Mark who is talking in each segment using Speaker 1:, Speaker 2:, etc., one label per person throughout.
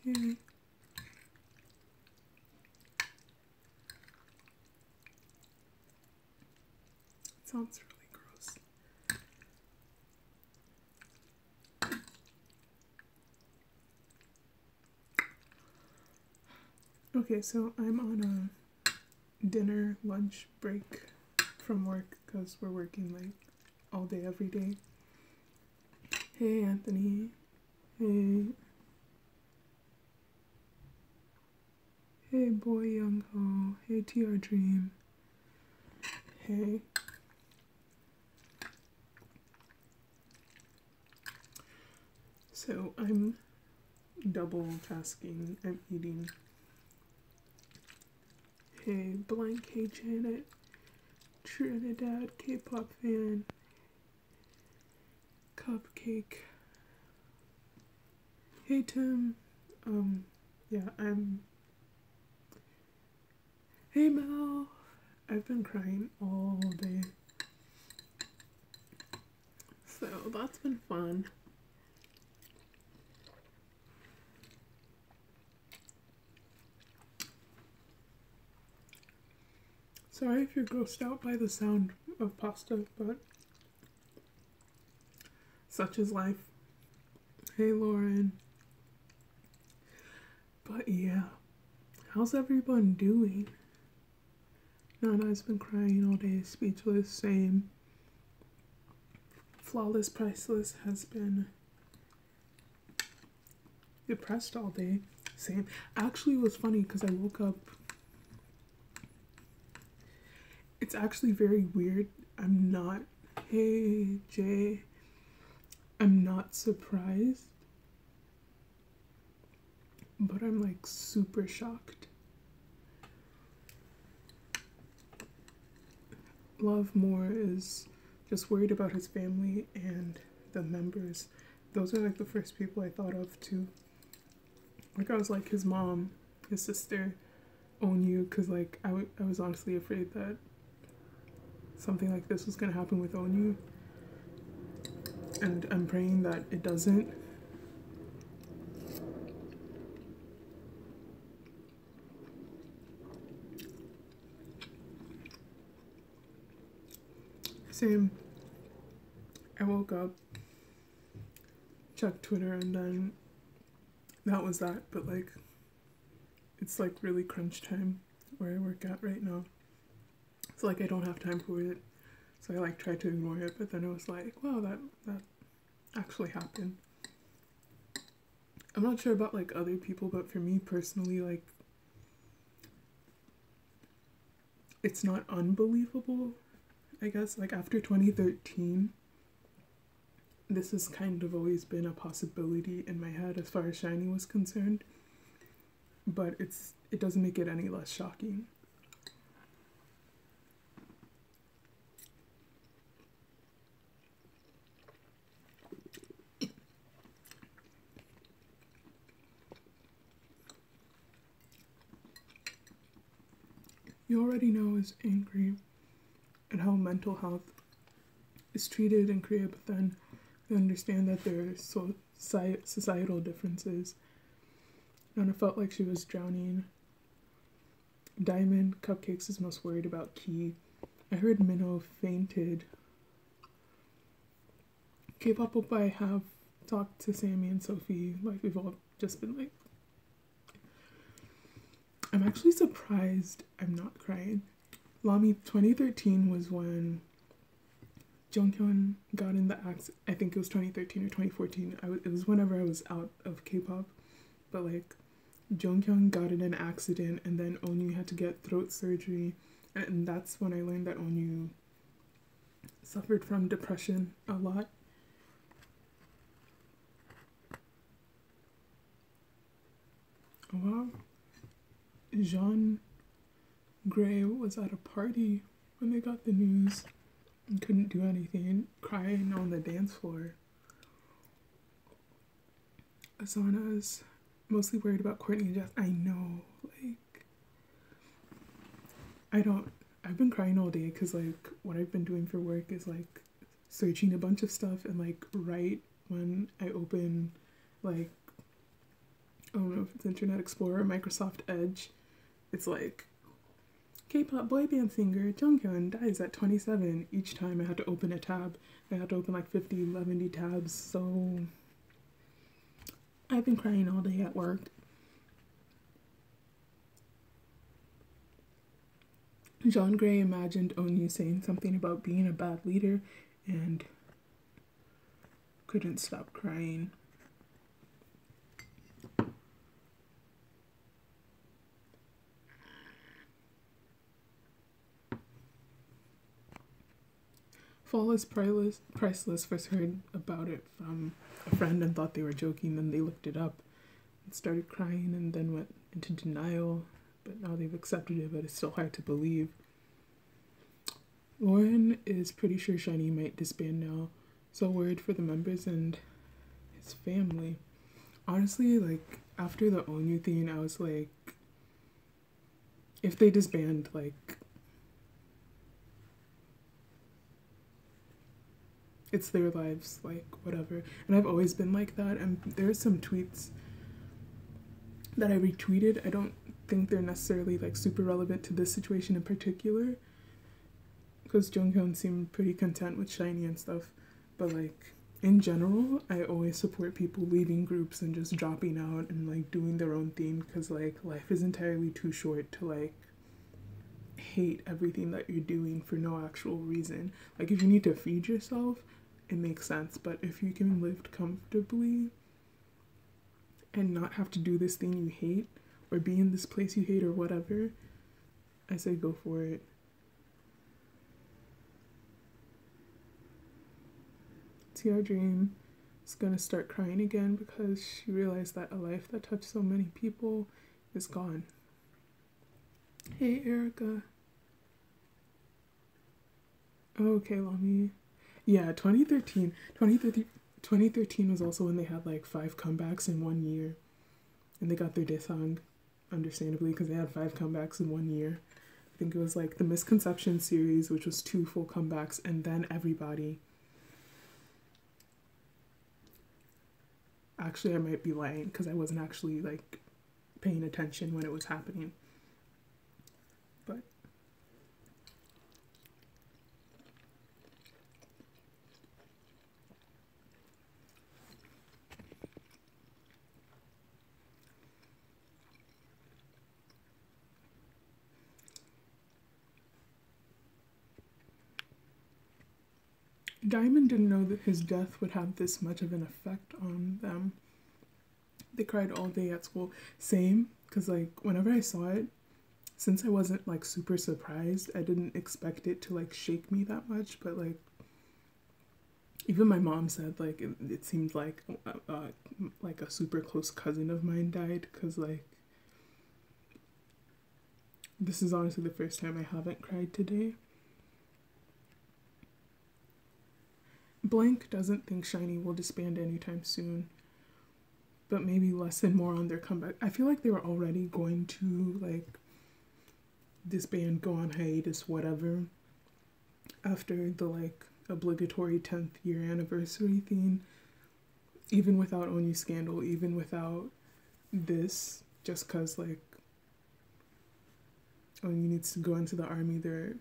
Speaker 1: Okay. Sounds really gross. Okay, so I'm on a dinner lunch break from work because we're working like all day every day. Hey Anthony. Hey. Hey Boy Young Ho. Hey TR Dream. Hey. So I'm double tasking. I'm eating. Hey Blank. Hey Janet. Trinidad K-pop fan. Cupcake. Hey Tim. Yeah, I'm. Hey Mel. I've been crying all day. So that's been fun. Sorry if you're grossed out by the sound of pasta, but such is life. Hey Lauren. But yeah, how's everyone doing? Nana's been crying all day, speechless, same. Flawless Priceless has been depressed all day, same. Actually, it was funny because I woke up. It's actually very weird. I'm not, hey Jay, I'm not surprised, but I'm like super shocked. Love More is just worried about his family and the members. Those are like the first people I thought of too. Like I was like his mom, his sister, Onyu, because like I was honestly afraid that something like this was gonna happen with Onyu, and I'm praying that it doesn't. Same. I woke up, checked Twitter, and then that was that. But like, it's like really crunch time where I work at right now. So like I don't have time for it. So I like tried to ignore it, but then it was like, wow, that actually happened. I'm not sure about like other people, but for me personally, like it's not unbelievable, I guess. Like after 2013, this has kind of always been a possibility in my head as far as SHINee was concerned. But it doesn't make it any less shocking. You already know is angry at how mental health is treated in Korea, but then you understand that there are societal differences. Nana felt like she was drowning. Diamond Cupcakes is most worried about Key. I heard Minho fainted. K-pop Oppa, I have talked to Sammy and Sophie. Like we've all just been like, I'm actually surprised I'm not crying. Lami, 2013 was when Jonghyun got in the accident. I think it was 2013 or 2014. It was whenever I was out of K-pop. But like, Jonghyun got in an accident and then Onyu had to get throat surgery. And that's when I learned that Onyu suffered from depression a lot. Wow. Jean Grey was at a party when they got the news and couldn't do anything, crying on the dance floor. Asana's mostly worried about Courtney and Jess. I know, like, I've been crying all day because, like, what I've been doing for work is, like, searching a bunch of stuff and, like, right when I open, like, I don't know if it's Internet Explorer or Microsoft Edge. It's like K-pop boy band singer Junghyun dies at 27. Each time I had to open a tab. I had to open like 50, 70 tabs. So I've been crying all day at work. John Gray imagined Onyu saying something about being a bad leader and couldn't stop crying. Fall is priceless. First heard about it from a friend and thought they were joking. Then they looked it up and started crying and then went into denial. But now they've accepted it, but it's still hard to believe. Lauren is pretty sure SHINee might disband now. So worried for the members and his family. Honestly, like, after the Onyu thing, I was like, if they disband, like, it's their lives, like, whatever. And I've always been like that. And there's some tweets that I retweeted. I don't think they're necessarily, like, super relevant to this situation in particular. Because Junghyun seemed pretty content with SHINee and stuff. But, like, in general, I always support people leaving groups and just dropping out and, like, doing their own thing. Because, like, life is entirely too short to, like, hate everything that you're doing for no actual reason. Like, if you need to feed yourself, it makes sense. But if you can live comfortably and not have to do this thing you hate or be in this place you hate or whatever, I say go for it. TR Dream is gonna start crying again because she realized that a life that touched so many people is gone. Hey, Erica. Okay, Lami. Yeah, 2013 was also when they had like 5 comebacks in 1 year. And they got their Daesang, understandably, because they had 5 comebacks in 1 year. I think it was like the Misconception series, which was 2 full comebacks, and then Everybody. Actually, I might be lying because I wasn't actually like paying attention when it was happening. But Diamond didn't know that his death would have this much of an effect on them. They cried all day at school. Same, because like whenever I saw it, since I wasn't like super surprised, I didn't expect it to like shake me that much. But like even my mom said like it seemed like a super close cousin of mine died, because like this is honestly the first time I haven't cried today. Blank doesn't think SHINee will disband anytime soon, but maybe less and more on their comeback. I feel like they were already going to like disband, go on hiatus, whatever, after the like obligatory 10th year anniversary thing, even without Onyu scandal, even without this, just because like Onyu needs to go into the army. They're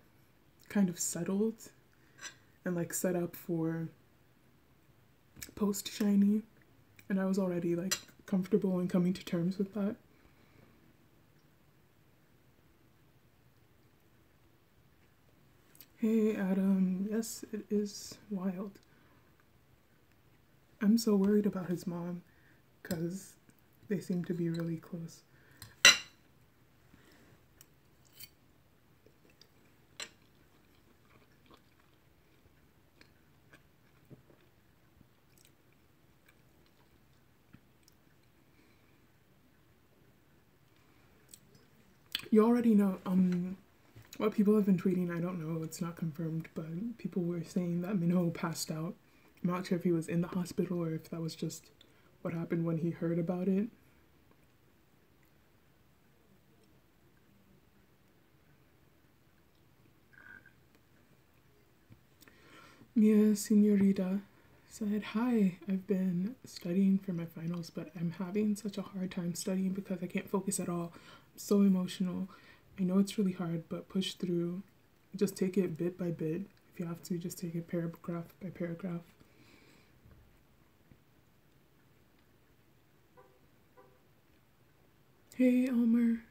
Speaker 1: kind of settled and like set up for post SHINee, and I was already like comfortable and coming to terms with that. Hey Adam, yes, it is wild. I'm so worried about his mom because they seem to be really close. You already know what people have been tweeting. I don't know, it's not confirmed, but people were saying that Minho passed out. I'm not sure if he was in the hospital or if that was just what happened when he heard about it. Mia Senorita said, "Hi, I've been studying for my finals, but I'm having such a hard time studying because I can't focus at all. I'm so emotional. I know it's really hard, but push through. Just take it bit by bit. If you have to, just take it paragraph by paragraph." Hey, Elmer.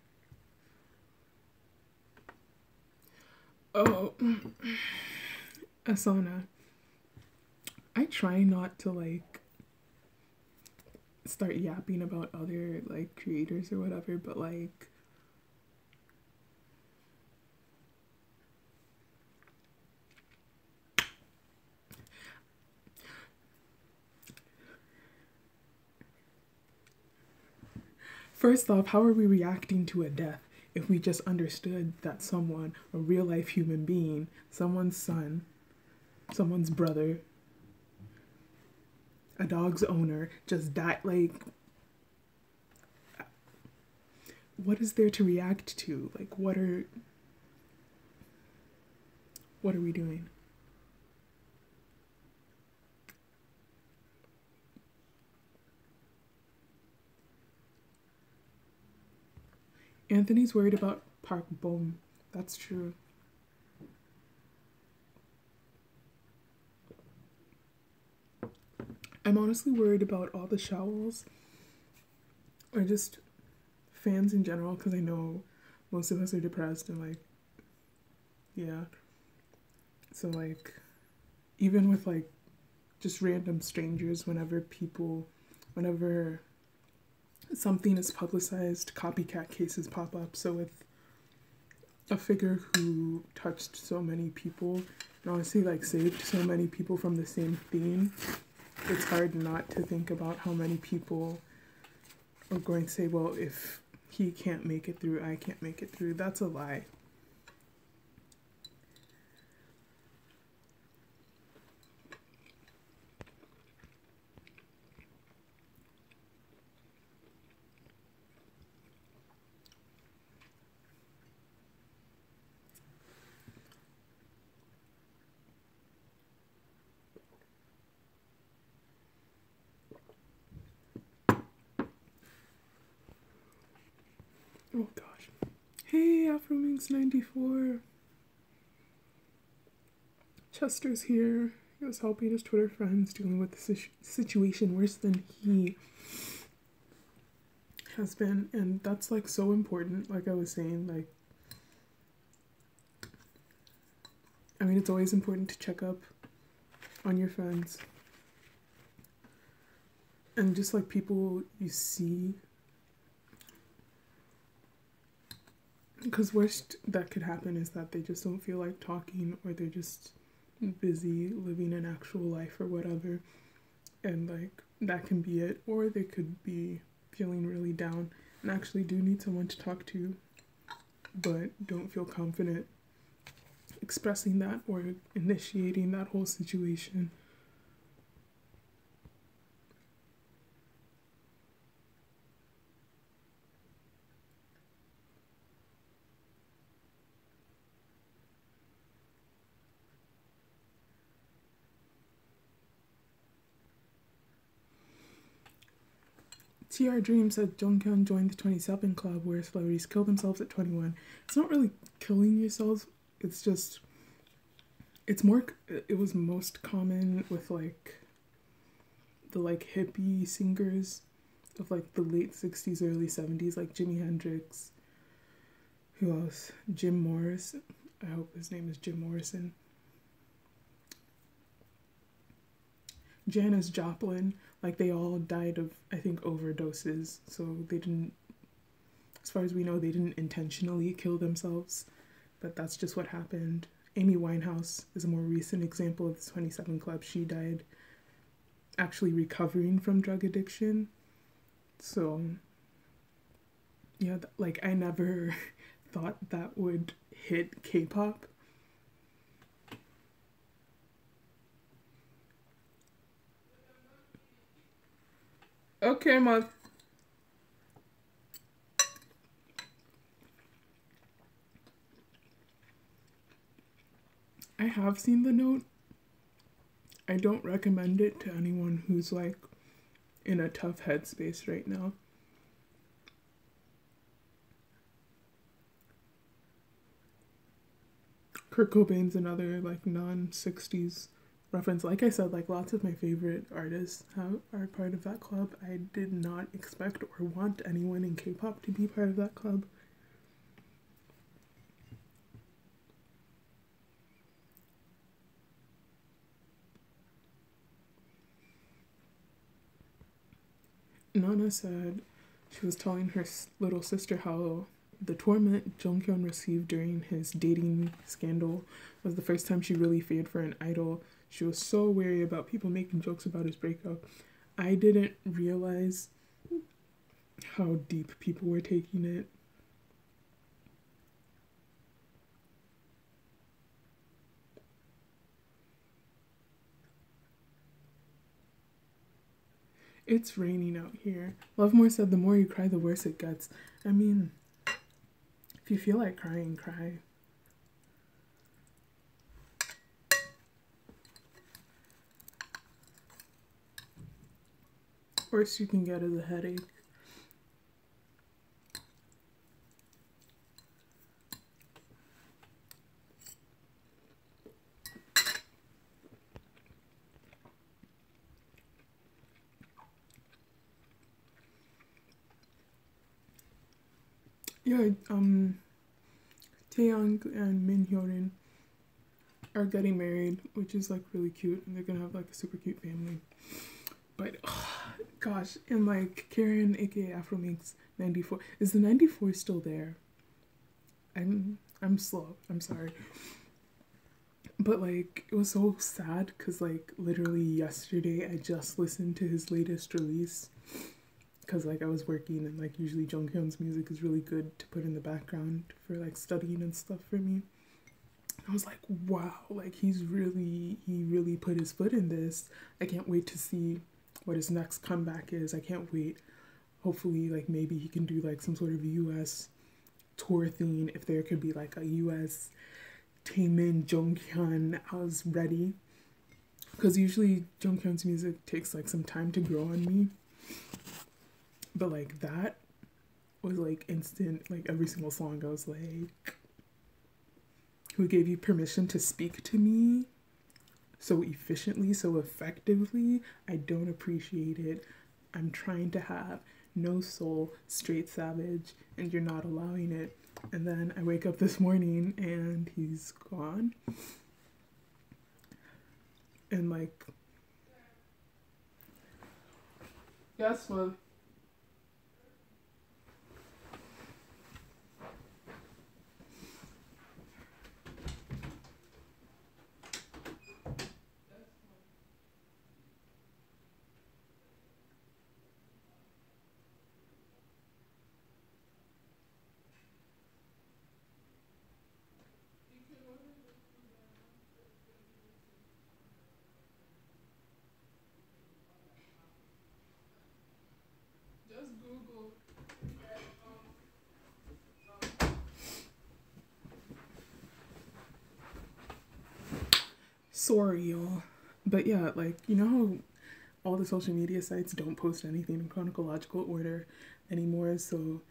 Speaker 1: Oh, Asana. I try not to like start yapping about other like creators or whatever, but like first off, how are we reacting to a death if we just understood that someone, a real life human being, someone's son, someone's brother, a dog's owner just died? Like, what is there to react to? Like, what are we doing? Anthony's worried about Park Bom. That's true. I'm honestly worried about all the Shawls, or just fans in general, because I know most of us are depressed and like, yeah. So like, even with like just random strangers, whenever something is publicized, copycat cases pop up. So with a figure who touched so many people and honestly like saved so many people from the same theme, it's hard not to think about how many people are going to say, well, if he can't make it through, I can't make it through. That's a lie. Oh gosh. Hey, AfroMinx94. Chester's here. He was helping his Twitter friends dealing with the situation worse than he has been. And that's like so important. Like I was saying, like, I mean, it's always important to check up on your friends. And just like people you see. Because worst that could happen is that they just don't feel like talking, or they're just busy living an actual life or whatever, and like that can be it. Or they could be feeling really down and actually do need someone to talk to, but don't feel confident expressing that or initiating that whole situation. TR Dream said Jonghyun joined the 27 Club, where celebrities kill themselves at 21. It's not really killing yourselves, it's just, it's more, it was most common with like the like hippie singers of like the late 60s, early 70s, like Jimi Hendrix. Who else? Jim Morrison. I hope his name is Jim Morrison. Janis Joplin. Like they all died of, I think, overdoses. So they didn't, as far as we know, they didn't intentionally kill themselves, but that's just what happened. Amy Winehouse is a more recent example of the 27 Club. She died actually recovering from drug addiction. So yeah, like I never thought that would hit K-pop. Okay, Mom. I have seen the note. I don't recommend it to anyone who's like in a tough headspace right now. Kurt Cobain's another like non-60s reference. Like I said, like lots of my favorite artists are part of that club. I did not expect or want anyone in K-pop to be part of that club. Nana said she was telling her little sister how the torment Jonghyun received during his dating scandal was the first time she really feared for an idol. She was so wary about people making jokes about his breakup. I didn't realize how deep people were taking it. It's raining out here. Lovemore said the more you cry, the worse it gets. I mean, if you feel like crying, cry. Worst you can get is a headache. Yeah, Taeyang and Min Hyorin are getting married, which is like really cute, and they're gonna have like a super cute family. But gosh, and like Karen, aka Afromix 94, is the 94 still there? I'm slow. I'm sorry. But like it was so sad because like literally yesterday I just listened to his latest release because like I was working and like usually Jonghyun's music is really good to put in the background for like studying and stuff for me. I was like, wow, like he really put his foot in this. I can't wait to see what his next comeback is. I can't wait. Hopefully like maybe he can do like some sort of US tour thing. If there could be like a US Taemin Jonghyun, I was ready. Because usually Jonghyun's music takes like some time to grow on me. But like that was like instant, like every single song I was like, who gave you permission to speak to me so efficiently, so effectively? I don't appreciate it. I'm trying to have no soul, straight savage, and you're not allowing it. And then I wake up this morning and he's gone. And like, yes, well, just Google. Sorry, y'all. But yeah, like, you know how all the social media sites don't post anything in chronological order anymore? So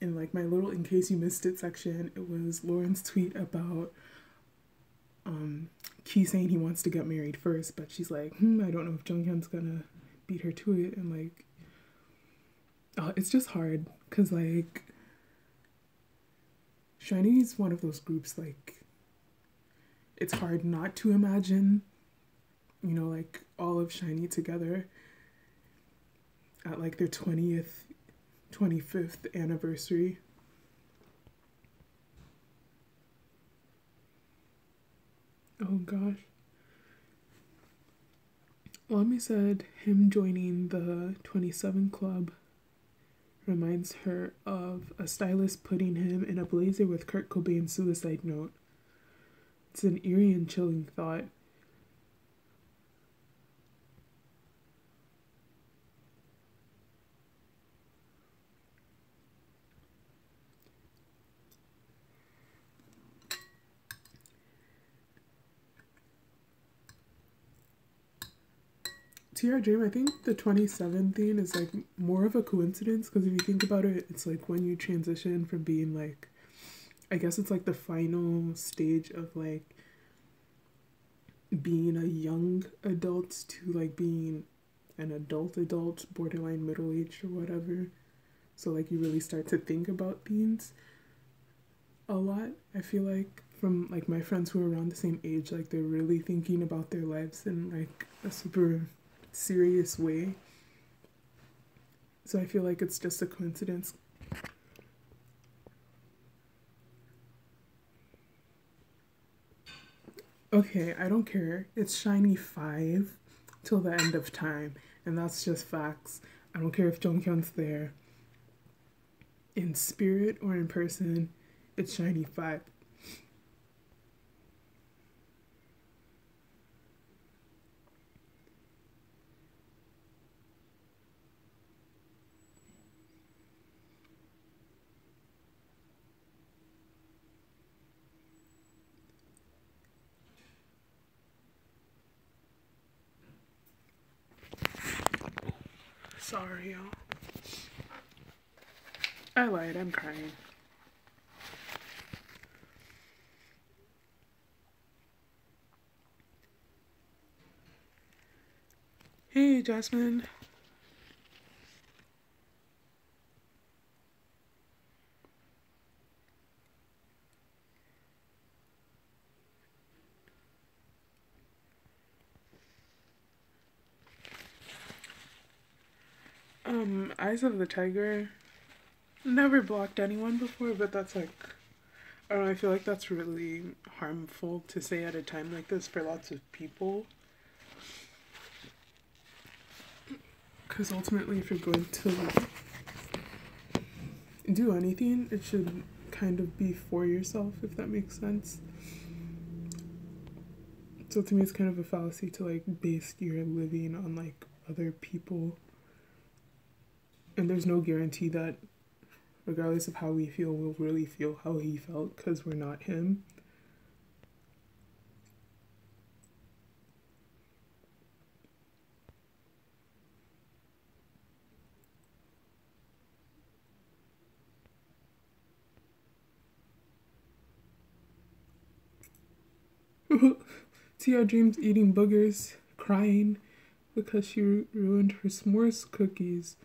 Speaker 1: in like my little in case you missed it section, it was Lauren's tweet about Key saying he wants to get married first, but she's like, I don't know if Jonghyun's gonna beat her to it. And like, it's just hard because like SHINee is one of those groups like it's hard not to imagine, you know, like all of SHINee together at like their 20th, 25th anniversary. Oh gosh. Lami said him joining the 27 Club reminds her of a stylist putting him in a blazer with Kurt Cobain's suicide note. It's an eerie and chilling thought. TR Dream, I think the 27 thing is like more of a coincidence because if you think about it, it's like when you transition from being like, I guess it's like the final stage of like being a young adult to like being an adult, borderline middle aged or whatever. So like you really start to think about things a lot. I feel like from like my friends who are around the same age, like they're really thinking about their lives in like a super serious way. So I feel like it's just a coincidence. Okay, I don't care. It's shiny 5 till the end of time, and that's just facts. I don't care if Jonghyun's there in spirit or in person. It's shiny 5. Sorry, y'all. I lied, I'm crying. Hey, Jasmine. Eyes of the Tiger. Never blocked anyone before, but that's like, I don't know, I feel like that's really harmful to say at a time like this for lots of people. Because ultimately, if you're going to do anything, it should kind of be for yourself, if that makes sense. So to me, it's kind of a fallacy to like base your living on like other people. And there's no guarantee that, regardless of how we feel, we'll really feel how he felt because we're not him. TR Dreams eating boogers, crying because she ruined her s'mores cookies.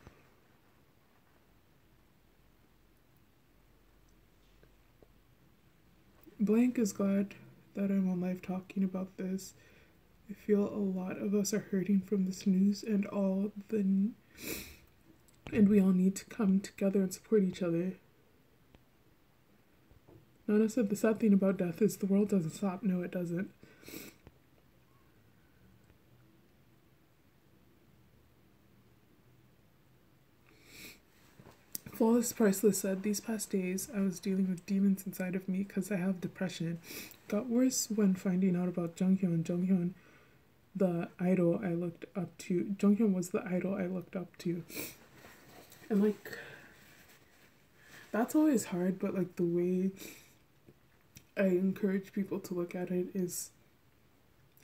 Speaker 1: Blank is glad that I'm on live talking about this. I feel a lot of us are hurting from this news and we all need to come together and support each other. Nana said the sad thing about death is the world doesn't stop. No, it doesn't. Flawless Priceless said, these past days I was dealing with demons inside of me because I have depression. Got worse when finding out about Jonghyun. Jonghyun, the idol I looked up to. Jonghyun was the idol I looked up to. And like, that's always hard, but like the way I encourage people to look at it is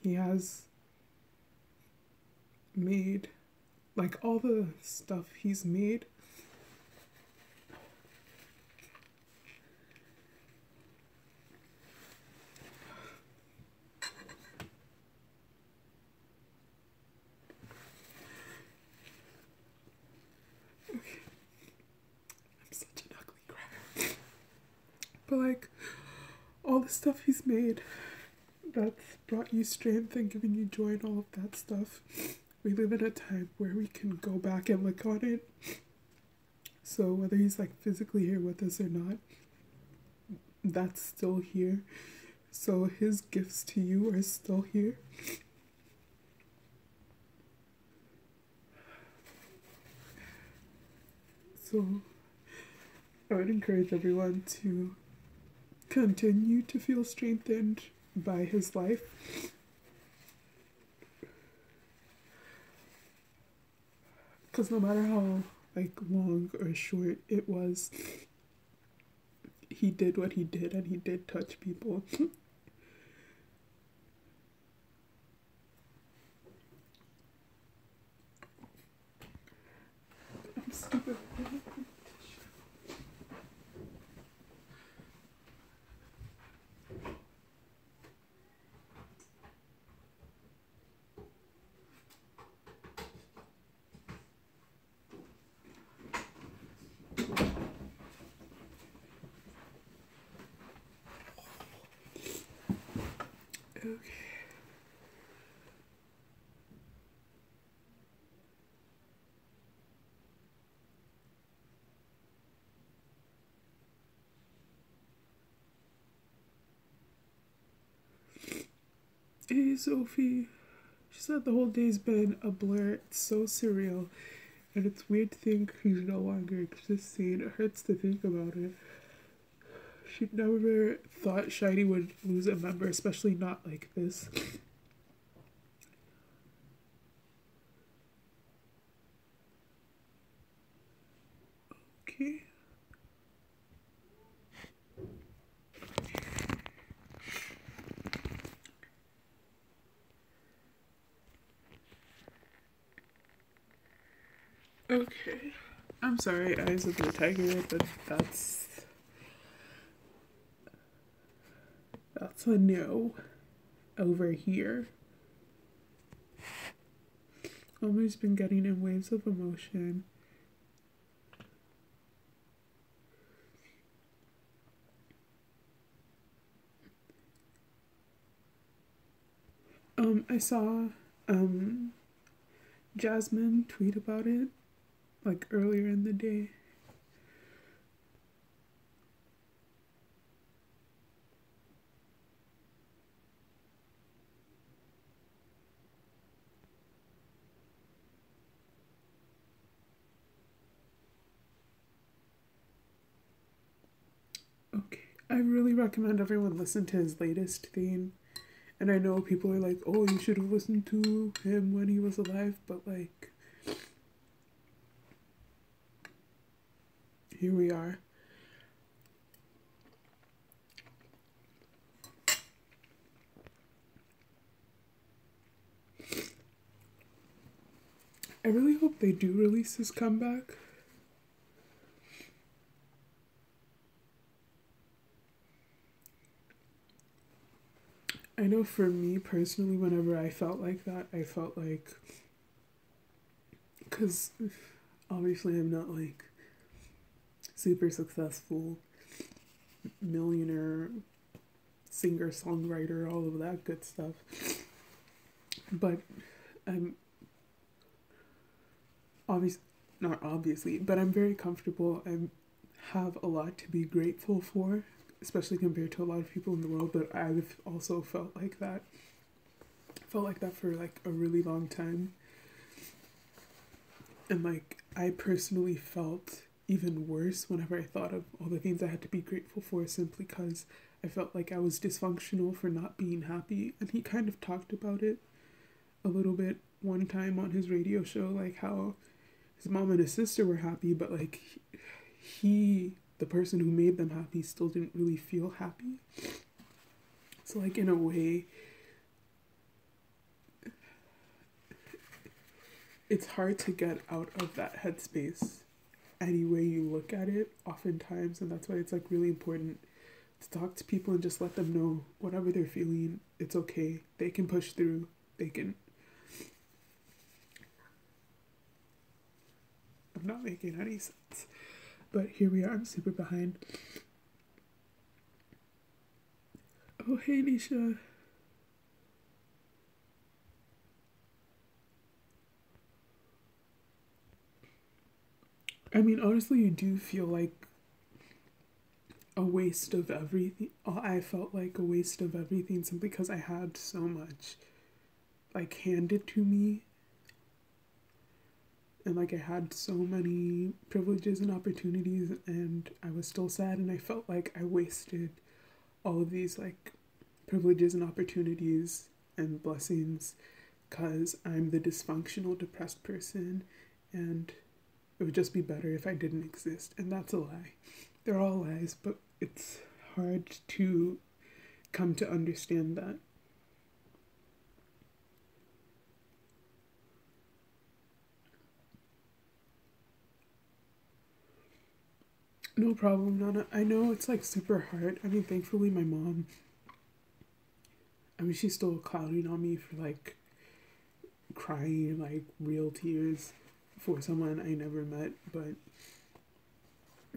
Speaker 1: he has made, like all the stuff he's made, but like all the stuff he's made that's brought you strength and given you joy and all of that stuff, we live in a time where we can go back and look on it. So whether he's like physically here with us or not, that's still here. So his gifts to you are still here. So I would encourage everyone to continue to feel strengthened by his life. Because no matter how like long or short it was, he did what he did and he did touch people. Stupid. Okay. Hey, Sophie. She said the whole day's been a blur. It's so surreal. And it's weird to think he's no longer existing. It hurts to think about it. She never thought Shiny would lose a member, especially not like this. Okay. Okay. I'm sorry, Eyes of the Tiger, but that's a no over here. Omar's been getting in waves of emotion. I saw Jasmine tweet about it like earlier in the day. Okay, I really recommend everyone listen to his latest theme. And I know people are like, oh, you should have listened to him when he was alive, but like, here we are. I really hope they do release his comeback. I know for me personally, whenever I felt like that, I felt like, because obviously I'm not like super successful millionaire singer songwriter, all of that good stuff, but I'm but I'm very comfortable. I have a lot to be grateful for, especially compared to a lot of people in the world, but I've also felt like that for like a really long time. And like I personally felt even worse whenever I thought of all the things I had to be grateful for, simply because I felt like I was dysfunctional for not being happy. And he kind of talked about it a little bit one time on his radio show, like how his mom and his sister were happy, but like he, the person who made them happy, still didn't really feel happy. So like in a way, it's hard to get out of that headspace any way you look at it oftentimes, and that's why it's like really important to talk to people and just let them know whatever they're feeling, it's okay. They can push through. They can. I'm not making any sense. But here we are. I'm super behind. Oh, hey, Nisha. I mean, honestly, you do feel like a waste of everything. I felt like a waste of everything simply because I had so much like handed to me. And like I had so many privileges and opportunities, and I was still sad, and I felt like I wasted all of these like privileges and opportunities and blessings because I'm the dysfunctional, depressed person, and it would just be better if I didn't exist. And that's a lie. They're all lies, but it's hard to come to understand that. No problem, Nana. I know it's like super hard. I mean, thankfully, my mom, I mean, she's still clouding on me for like crying like real tears for someone I never met, but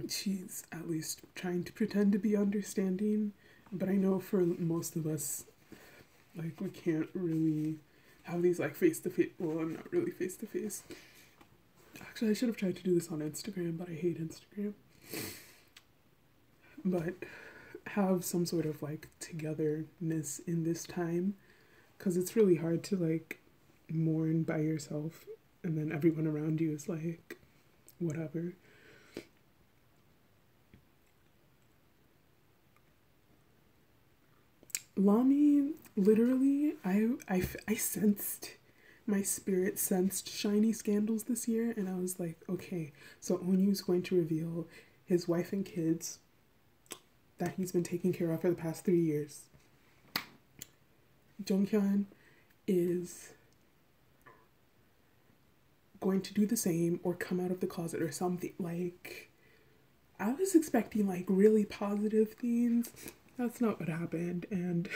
Speaker 1: she's at least trying to pretend to be understanding. But I know for most of us, like, we can't really have these like face to face. Well, I'm not really face to face. Actually, I should have tried to do this on Instagram, but I hate Instagram. But have some sort of like togetherness in this time, because it's really hard to like mourn by yourself and then everyone around you is like whatever. Lami, literally, I sensed, my spirit sensed shiny scandals this year, and I was like, okay, so Onyu's going to reveal his wife and kids that he's been taking care of for the past 3 years. Jonghyun is going to do the same or come out of the closet or something. Like, I was expecting like really positive things. That's not what happened, and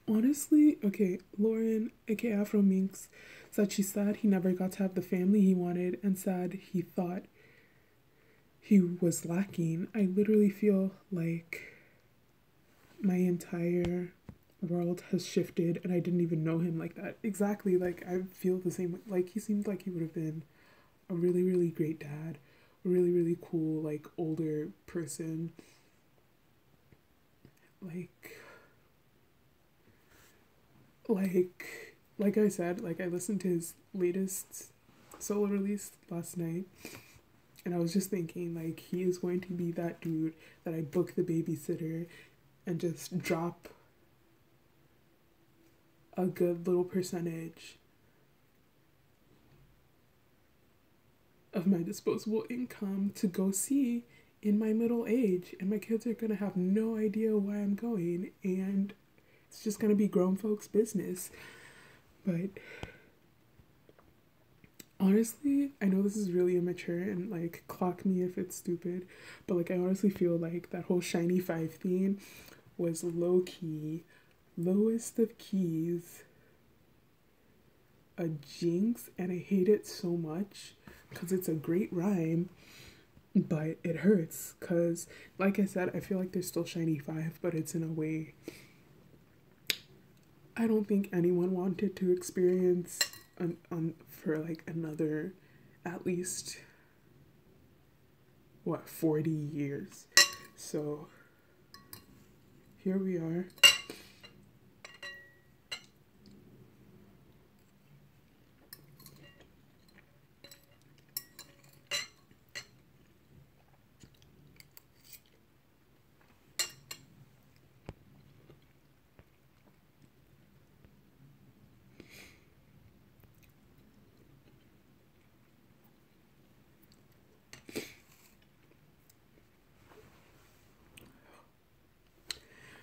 Speaker 1: honestly, okay, Lauren, aka Afro Minx, said she's sad he never got to have the family he wanted and sad he thought he was lacking. I literally feel like my entire world has shifted and I didn't even know him like that. Exactly, like I feel the same. Like he seemed like he would have been a really, really great dad, a really, really cool, like older person. Like like I said, like I listened to his latest solo release last night and I was just thinking like he is going to be that dude that I book the babysitter and just drop a good little percentage of my disposable income to go see in my middle age, and my kids are gonna have no idea why I'm going, and it's just gonna be grown folks' business. But honestly, I know this is really immature and like clock me if it's stupid, but like I honestly feel like that whole Shiny Five theme was low key, lowest of keys, a jinx, and I hate it so much because it's a great rhyme, but it hurts because, like I said, I feel like there's still Shiny Five, but it's in a way I don't think anyone wanted to experience for like another at least what 40 years. So here we are.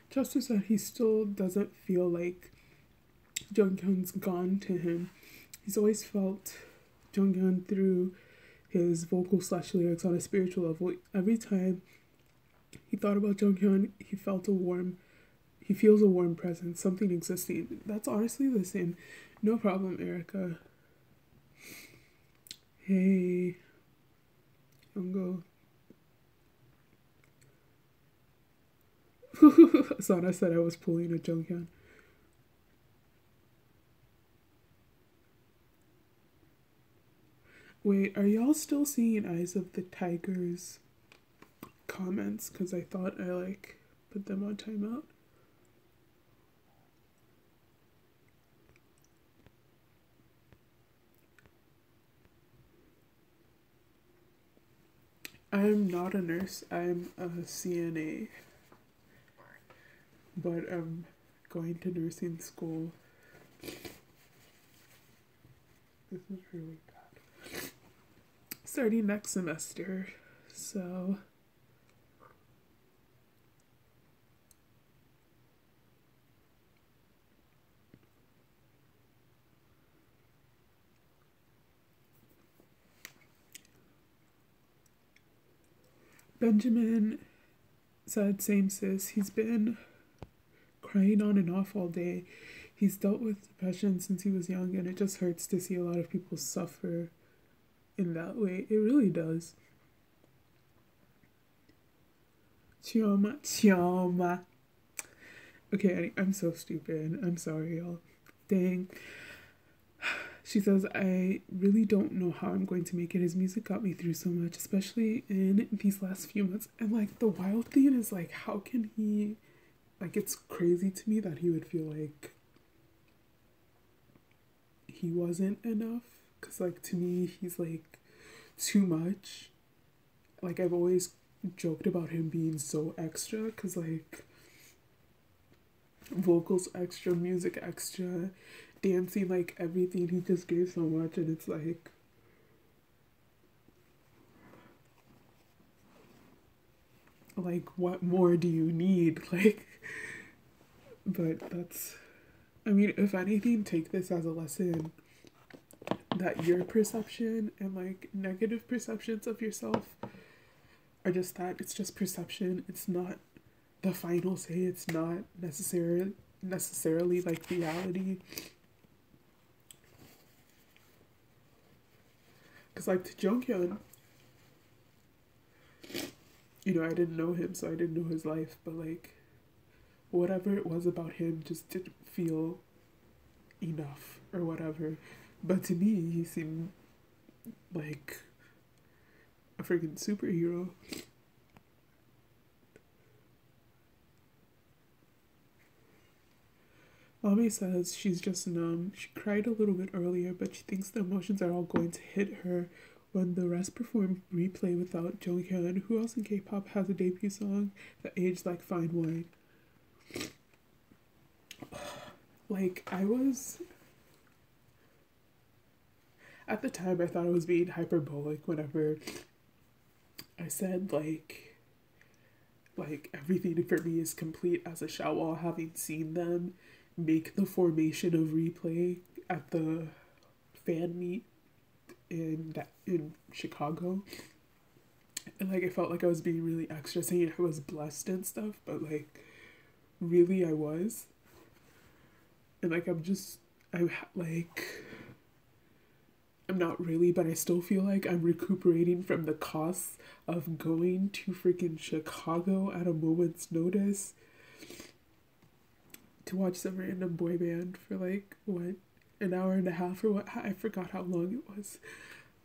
Speaker 1: Justice said he still doesn't feel like Junghyun's gone to him. He's always felt Junghyun through his vocal slash lyrics on a spiritual level. Every time he thought about Junghyun, he feels a warm presence, something existing. That's honestly the same. No problem, Erica. Hey, Youngo. Sana said I was pulling a Junghyun. Wait, are y'all still seeing Eyes of the Tigers comments? Because I thought I like put them on timeout. I'm not a nurse, I'm a CNA. But I'm going to nursing school. This is really bad. Starting next semester, so Benjamin said, same sis, he's been crying on and off all day. He's dealt with depression since he was young, and it just hurts to see a lot of people suffer in that way. It really does. Chioma, Chioma. Okay, I'm so stupid. I'm sorry, y'all. Dang. She says, I really don't know how I'm going to make it. His music got me through so much, especially in these last few months. And, like, the wild thing is, like, how can he... Like, it's crazy to me that he would feel like he wasn't enough. Because, like, to me, he's, like, too much. Like, I've always joked about him being so extra. Because, like, vocals extra, music extra, dancing, like, everything. He just gave so much. And it's, like... Like, what more do you need? Like... But that's... I mean, if anything, take this as a lesson that your perception and, like, negative perceptions of yourself are just that. It's just perception. It's not the final say. It's not necessarily like, reality. Because, like, to Jonghyun, you know, I didn't know him, so I didn't know his life, but, like, whatever it was about him just didn't feel enough or whatever. But to me, he seemed like a freaking superhero. Mommy says she's just numb. She cried a little bit earlier, but she thinks the emotions are all going to hit her when the rest perform Replay without Jonghyun, who else in K-pop has a debut song that aged like fine wine. Like, I was... At the time, I thought I was being hyperbolic whenever I said, like everything for me is complete as a Xiaowao, having seen them make the formation of Replay at the fan meet in Chicago. And, like, I felt like I was being really extra, saying I was blessed and stuff, but, like, really I was. And, like, I'm not really, but I still feel like I'm recuperating from the costs of going to freaking Chicago at a moment's notice to watch some random boy band for, like, what, an hour and a half or what? I forgot how long it was.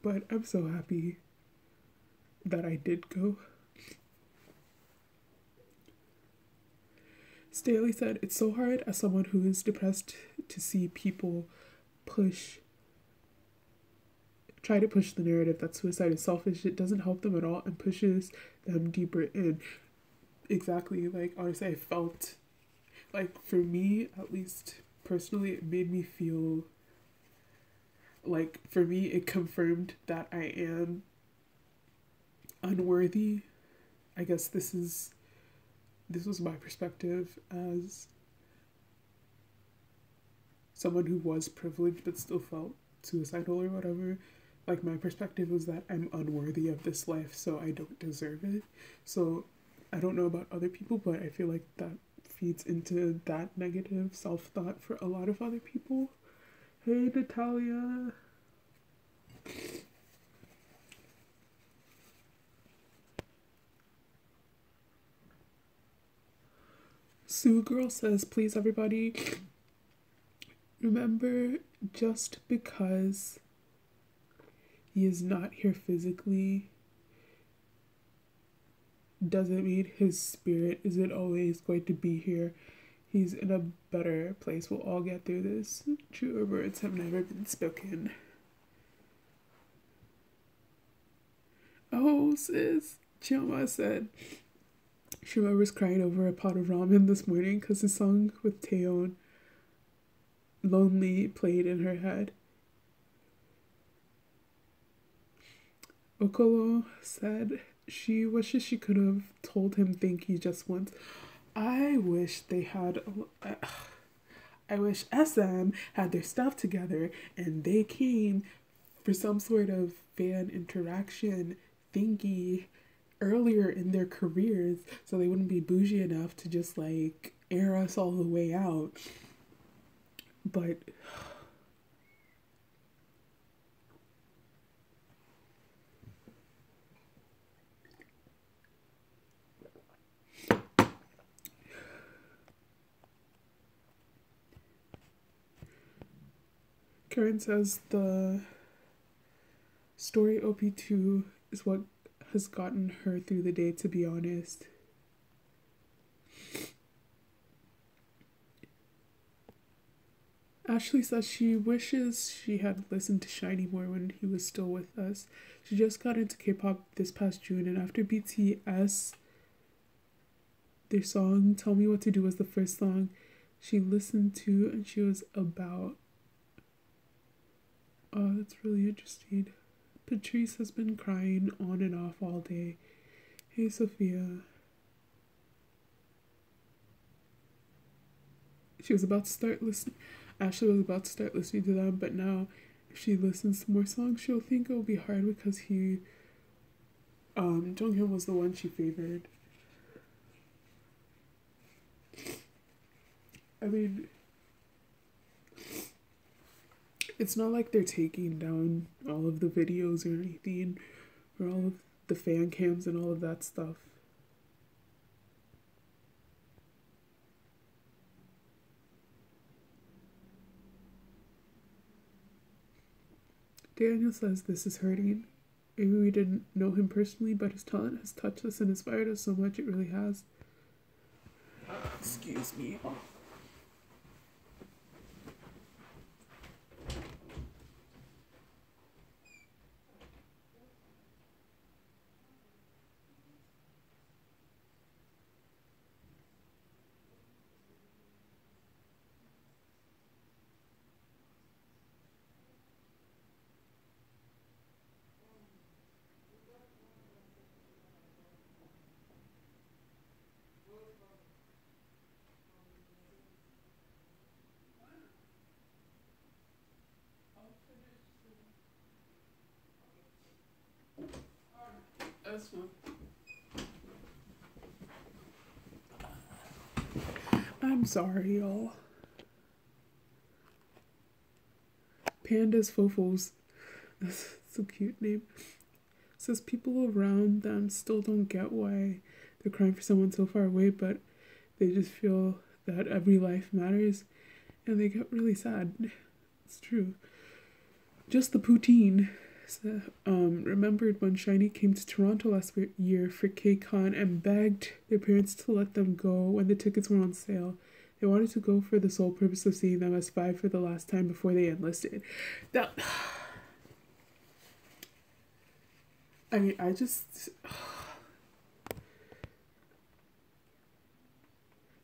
Speaker 1: But I'm so happy that I did go. Staley said, it's so hard as someone who is depressed to see people try to push the narrative that suicide is selfish. It doesn't help them at all and pushes them deeper in. Exactly. Like, honestly, I felt like, for me, at least personally, it made me feel like, for me, it confirmed that I am unworthy. I guess this was my perspective as someone who was privileged but still felt suicidal or whatever. Like, my perspective was that I'm unworthy of this life, so I don't deserve it. So I don't know about other people, but I feel like that feeds into that negative self-thought for a lot of other people. Hey, Natalia. Sue Girl says, please everybody, remember, just because he is not here physically doesn't mean his spirit isn't always going to be here. He's in a better place. We'll all get through this. Truer words have never been spoken. Oh, sis. Chioma said she remembers crying over a pot of ramen this morning because the song with Taeyeon, Lonely, played in her head. Okolo said she wishes she could have told him thank you just once. I wish they had... I wish SM had their stuff together and they came for some sort of fan interaction thingy earlier in their careers, so they wouldn't be bougie enough to just like air us all the way out. But Karen says the story OP2 is what has gotten her through the day, to be honest. Ashley says she wishes she had listened to SHINee more when he was still with us. She just got into K-pop this past June, and after BTS, their song Tell Me What to Do was the first song she listened to, and she was about. Oh, that's really interesting. Patrice has been crying on and off all day. Hey, Sophia. She was about to start listening. Ashley was about to start listening to them, but now if she listens to more songs, she'll think it'll be hard because Jonghyun was the one she favored. I mean, it's not like they're taking down all of the videos or anything, or all of the fan cams and all of that stuff. Daniel says this is hurting. Maybe we didn't know him personally, but his talent has touched us and inspired us so much. It really has. Excuse me. That's fine. I'm sorry, y'all. Pandas Fofos. That's a cute name. Says people around them still don't get why they're crying for someone so far away, but they just feel that every life matters and they get really sad. It's true. Just the poutine. Remembered when SHINee came to Toronto last year for KCON and begged their parents to let them go when the tickets were on sale. They wanted to go for the sole purpose of seeing them as five for the last time before they enlisted. That, I mean, I just...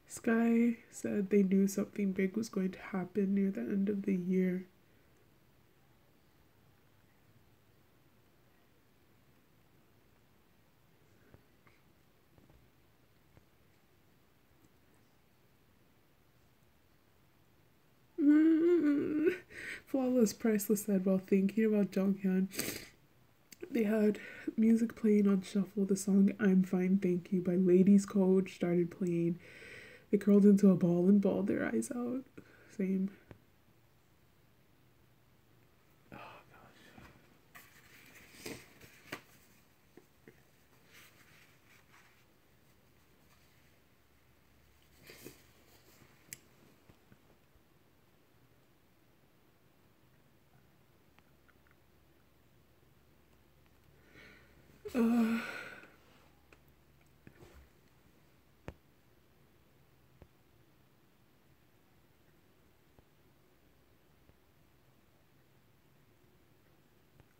Speaker 1: Sky said they knew something big was going to happen near the end of the year. Flawless Priceless said while thinking about Jonghyun, they had music playing on shuffle. The song I'm Fine Thank You by Ladies Code started playing. They curled into a ball and bawled their eyes out. Same. Oh, gosh.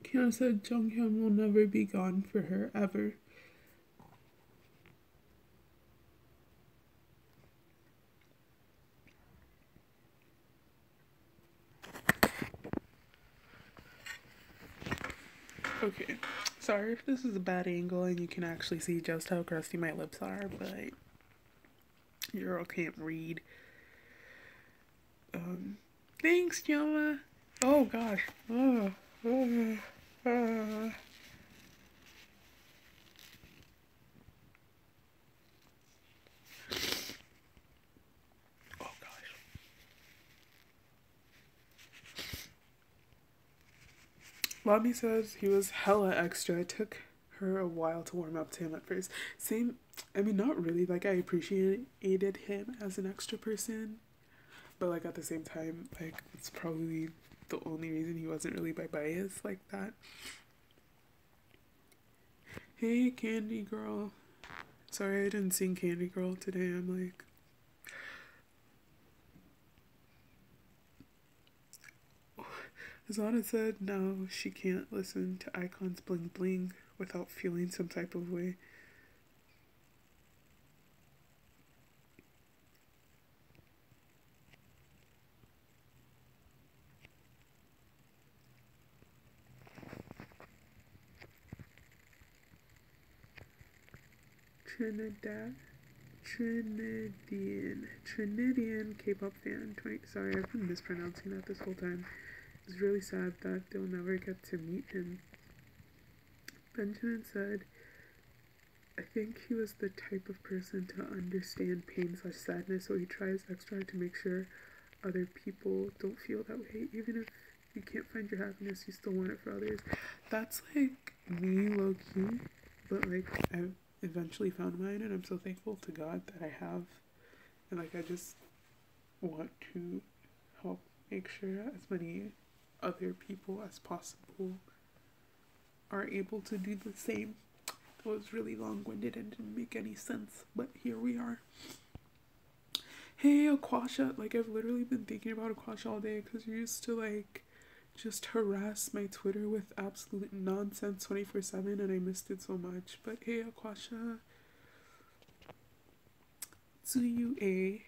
Speaker 1: Kiana said Jonghyun will never be gone for her, ever. Okay, sorry if this is a bad angle and you can actually see just how crusty my lips are, but you all can't read. Thanks, Joma. Oh gosh. Lobby says he was hella extra. It took her a while to warm up to him at first. Same, I mean, not really. Like, I appreciated him as an extra person, but like at the same time, like it's probably the only reason he wasn't really by bias like that. Hey, Candy Girl. Sorry I didn't sing Candy Girl today. I'm like, Azana said no, she can't listen to Icon's Bling Bling without feeling some type of way. Trinidadian K-pop fan. Sorry, I've been mispronouncing that this whole time. It's really sad that they'll never get to meet him. Benjamin said, I think he was the type of person to understand pain/sadness, so he tries extra to make sure other people don't feel that way. Even if you can't find your happiness, you still want it for others. That's like me low key, but like I eventually found mine, and I'm so thankful to God that I have. And like I just want to help make sure as many other people as possible are able to do the same. It was really long-winded and didn't make any sense, but here we are. Hey, Aquasha, like I've literally been thinking about Aquasha all day because you used to like just harass my Twitter with absolute nonsense 24/7, and I missed it so much. But hey, Aquasha, Tsuyue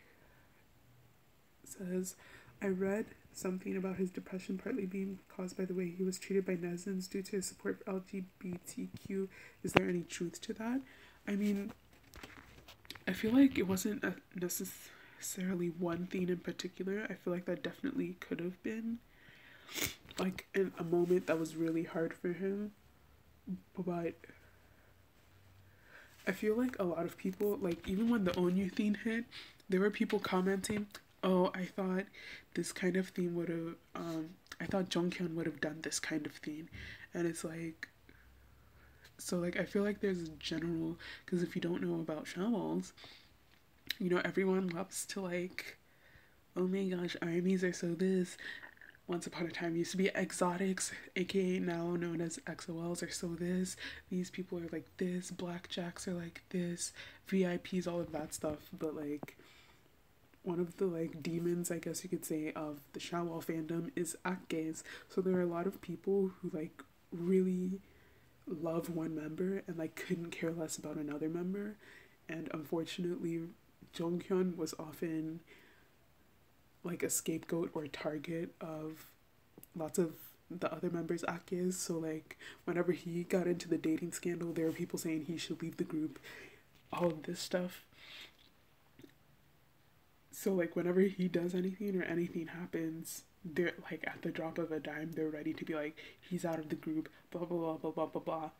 Speaker 1: says, I read something about his depression partly being caused by the way he was treated by netizens due to his support for LGBTQ. Is there any truth to that? I mean, I feel like it wasn't necessarily one thing in particular. I feel like that definitely could have been like in a moment that was really hard for him, but I feel like a lot of people, like even when the Onyu theme hit, there were people commenting, oh, I thought this kind of theme would have, I thought Jonghyun would have done this kind of theme. And it's like, so like I feel like there's a general, because if you don't know about Shawls, you know, everyone loves to like, oh my gosh, armies are so this. Once upon a time used to be exotics, aka now known as XOLs, are so this. These people are like this. Blackjacks are like this. VIPs, all of that stuff. But like, one of the like demons, I guess you could say, of the Shawwal fandom is Akges. So there are a lot of people who like really love one member and like couldn't care less about another member. And unfortunately, Jonghyun was often like a scapegoat or target of lots of the other members' Akes. So like whenever he got into the dating scandal, there were people saying he should leave the group, all of this stuff. So like whenever he does anything or anything happens, they're like at the drop of a dime, they're ready to be like, he's out of the group, blah blah blah blah blah blah blah.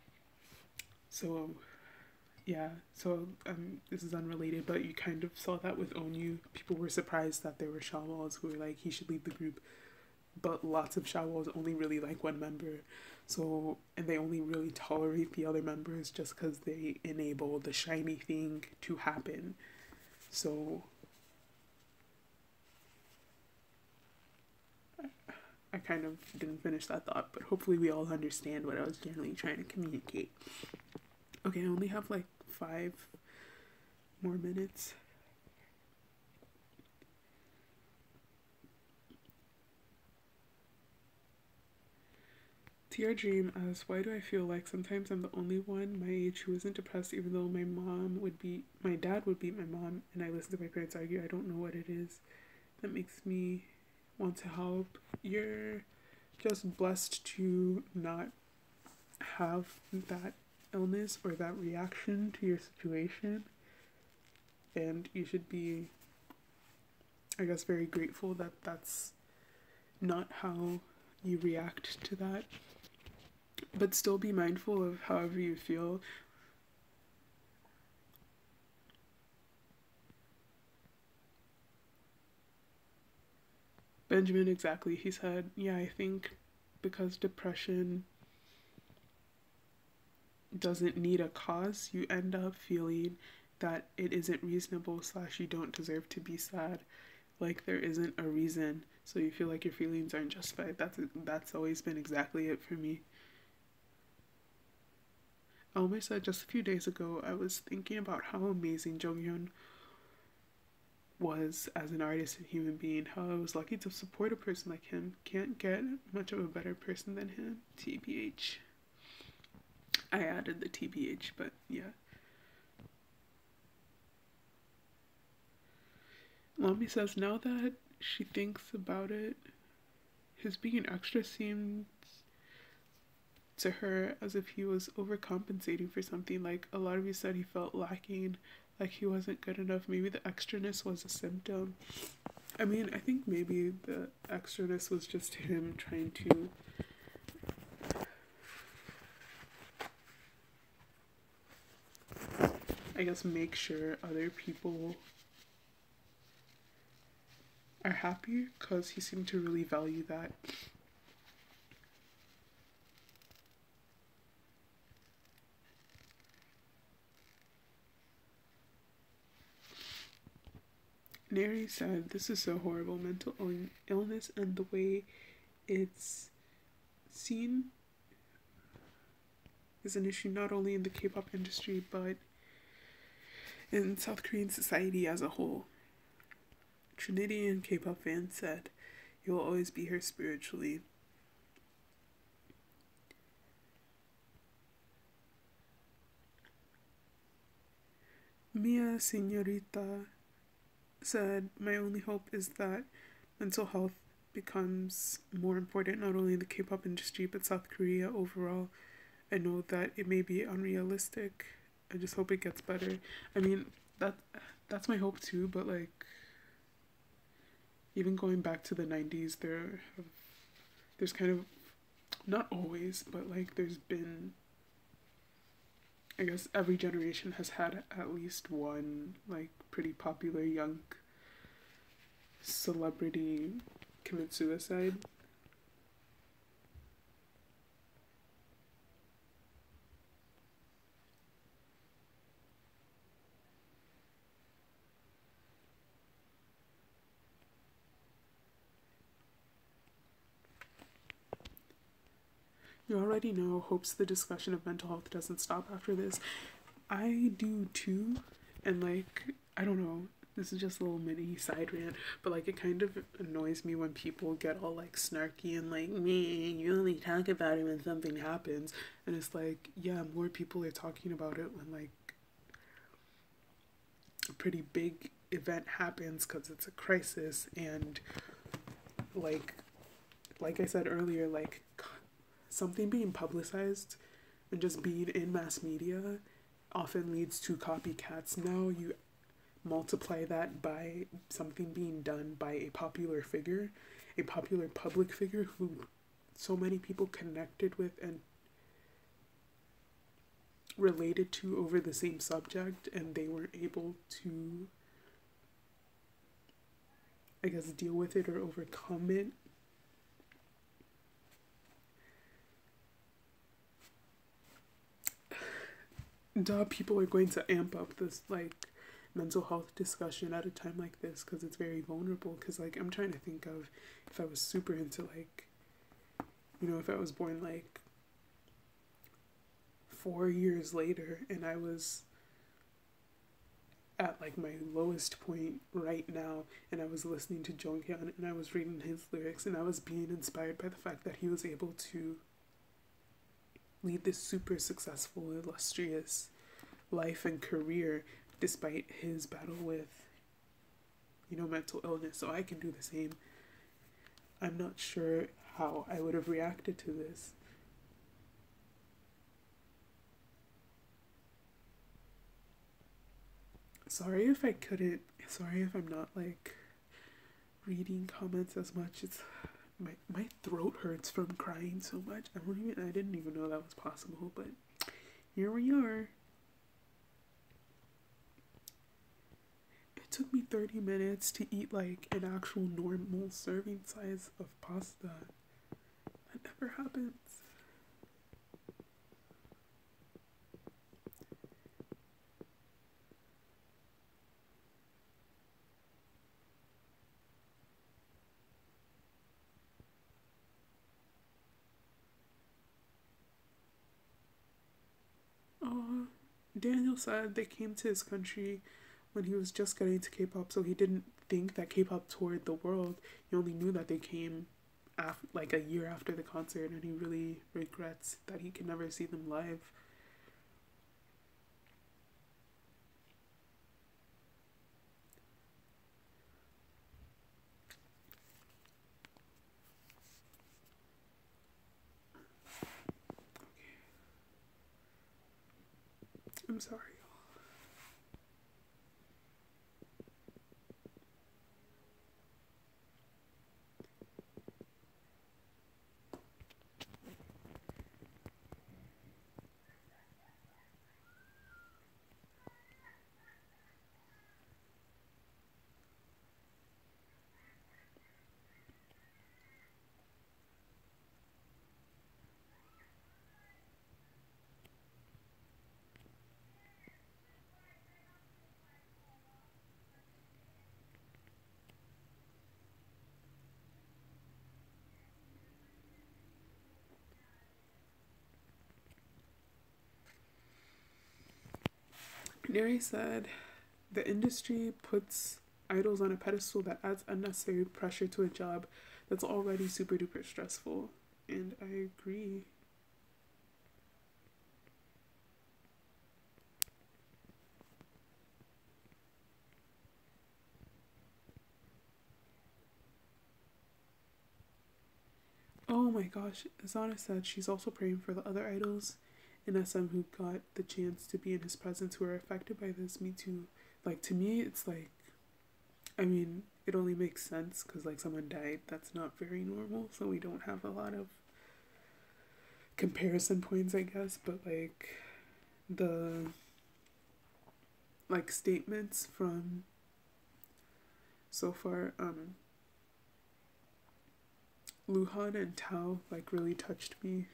Speaker 1: So yeah, so this is unrelated, but you kind of saw that with Onyu. People were surprised that there were Shawwals who were like, he should leave the group, but lots of Shawwals only really like one member. So, and they only really tolerate the other members just because they enable the shiny thing to happen. So I kind of didn't finish that thought, but hopefully we all understand what I was generally trying to communicate. Okay, I only have like 5 more minutes. TR Dream asks, why do I feel like sometimes I'm the only one my age who isn't depressed, even though my dad would beat my mom, and I listen to my parents argue? I don't know what it is that makes me want to help. You're just blessed to not have that illness or that reaction to your situation, and you should be, I guess, very grateful that that's not how you react to that, but still be mindful of however you feel. Benjamin, exactly, he said, yeah, I think because depression doesn't need a cause, you end up feeling that it isn't reasonable / you don't deserve to be sad. Like there isn't a reason, so you feel like your feelings aren't justified. That's always been exactly it for me. I almost said just a few days ago, I was thinking about how amazing Jonghyun was as an artist and human being, how I was lucky to support a person like him. Can't get much of a better person than him. TBH. I added the TBH, but yeah. Lami says now that she thinks about it, his being extra seemed to her as if he was overcompensating for something. Like a lot of you said he felt lacking, like he wasn't good enough. Maybe the extraness was a symptom. I mean, I think maybe the extraness was just him trying to I guess make sure other people are happy, because he seemed to really value that. Neri said, "This is so horrible. Mental illness and the way it's seen is an issue not only in the K-pop industry but in South Korean society as a whole." Trinidadian K-pop fan said, "You'll always be here spiritually." Mia Senorita said, "My only hope is that mental health becomes more important not only in the K-pop industry but South Korea overall. I know that it may be unrealistic. I just hope it gets better." I mean, that's my hope too, but like even going back to the 90s, there's kind of, not always, but like there's been, I guess every generation has had at least one like pretty popular young celebrity commit suicide. You already know, hopes the discussion of mental health doesn't stop after this. I do too, and like, I don't know, this is just a little mini side rant, but like it kind of annoys me when people get all like snarky and like, me, you only talk about it when something happens. And it's like, yeah, more people are talking about it when like a pretty big event happens because it's a crisis. And like I said earlier, like something being publicized and just being in mass media often leads to copycats. Now you multiply that by something being done by a popular figure, a popular public figure who so many people connected with and related to over the same subject, and they were able to, I guess, deal with it or overcome it. Duh, people are going to amp up this like mental health discussion at a time like this because it's very vulnerable. Because like I'm trying to think of if I was super into like, you know, if I was born like 4 years later and I was at like my lowest point right now and I was listening to Jonghyun and I was reading his lyrics and I was being inspired by the fact that he was able to lead this super successful, illustrious life and career despite his battle with, you know, mental illness. So I can do the same. I'm not sure how I would have reacted to this. Sorry if I couldn't, sorry if I'm not like reading comments as much. It's my throat hurts from crying so much. I didn't even know that was possible, but here we are. It took me 30 minutes to eat like an actual normal serving size of pasta. never happens. Daniel said they came to his country when he was just getting into K-pop, so he didn't think that K-pop toured the world. He only knew that they came like a year after the concert, and he really regrets that he can never see them live. I'm sorry. Neri said, the industry puts idols on a pedestal that adds unnecessary pressure to a job that's already super duper stressful. And I agree. Oh my gosh, Zana said she's also praying for the other idols in SM who got the chance to be in his presence who are affected by this. Me too. Like, to me, it's like, I mean, it only makes sense because, like, someone died. That's not very normal, so we don't have a lot of comparison points, I guess. But, like, the, like, statements from so far, Luhan and Tao, like, really touched me.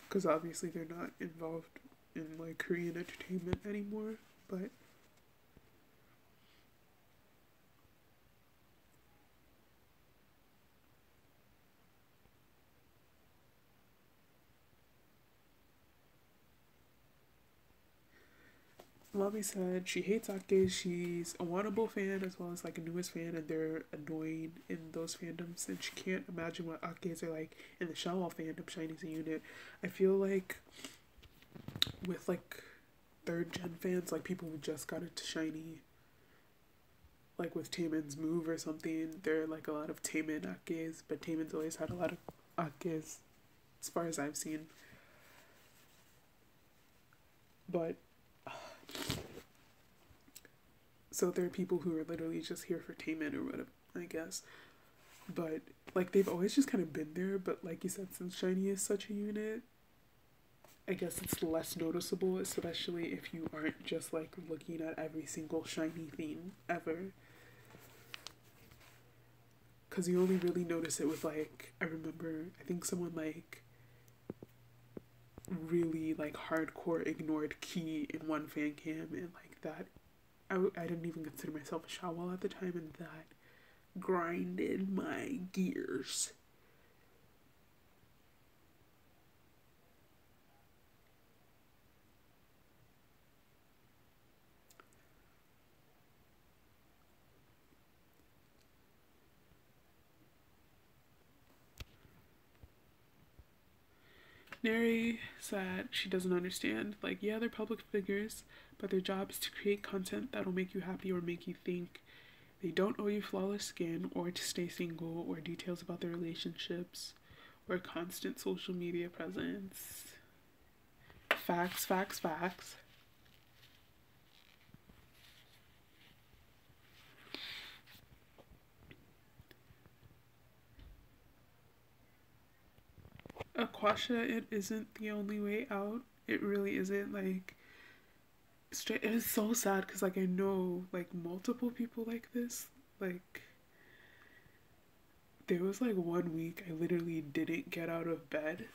Speaker 1: Because obviously they're not involved in, like, Korean entertainment anymore, but Mommy said she hates Ake. She's a Wannable fan as well as like a newest fan, and they're annoying in those fandoms. And she can't imagine what Akes are like in the Shawwall fandom. SHINee's a unit. I feel like with like third gen fans, like people who just got into SHINee, like with Taemin's Move or something, there are like a lot of Taemin Akes, but Taemin's always had a lot of Akes, as far as I've seen. But so there are people who are literally just here for Taemin or whatever, I guess. But like they've always just kind of been there. But like you said, since SHINee is such a unit, I guess it's less noticeable, especially if you aren't just like looking at every single SHINee theme ever. Because you only really notice it with like, I remember, I think someone like really like hardcore ignored Key in one fan cam, and like that I didn't even consider myself a Shawwall at the time, and that grinded my gears. Neri said she doesn't understand. Like, yeah, they're public figures, but their job is to create content that'll make you happy or make you think. They don't owe you flawless skin or to stay single or details about their relationships or constant social media presence. Facts, facts, facts. Aquasha, it isn't the only way out. It really isn't. Like, straight. It is so sad because, like, I know, like, multiple people like this. Like, there was like 1 week I literally didn't get out of bed.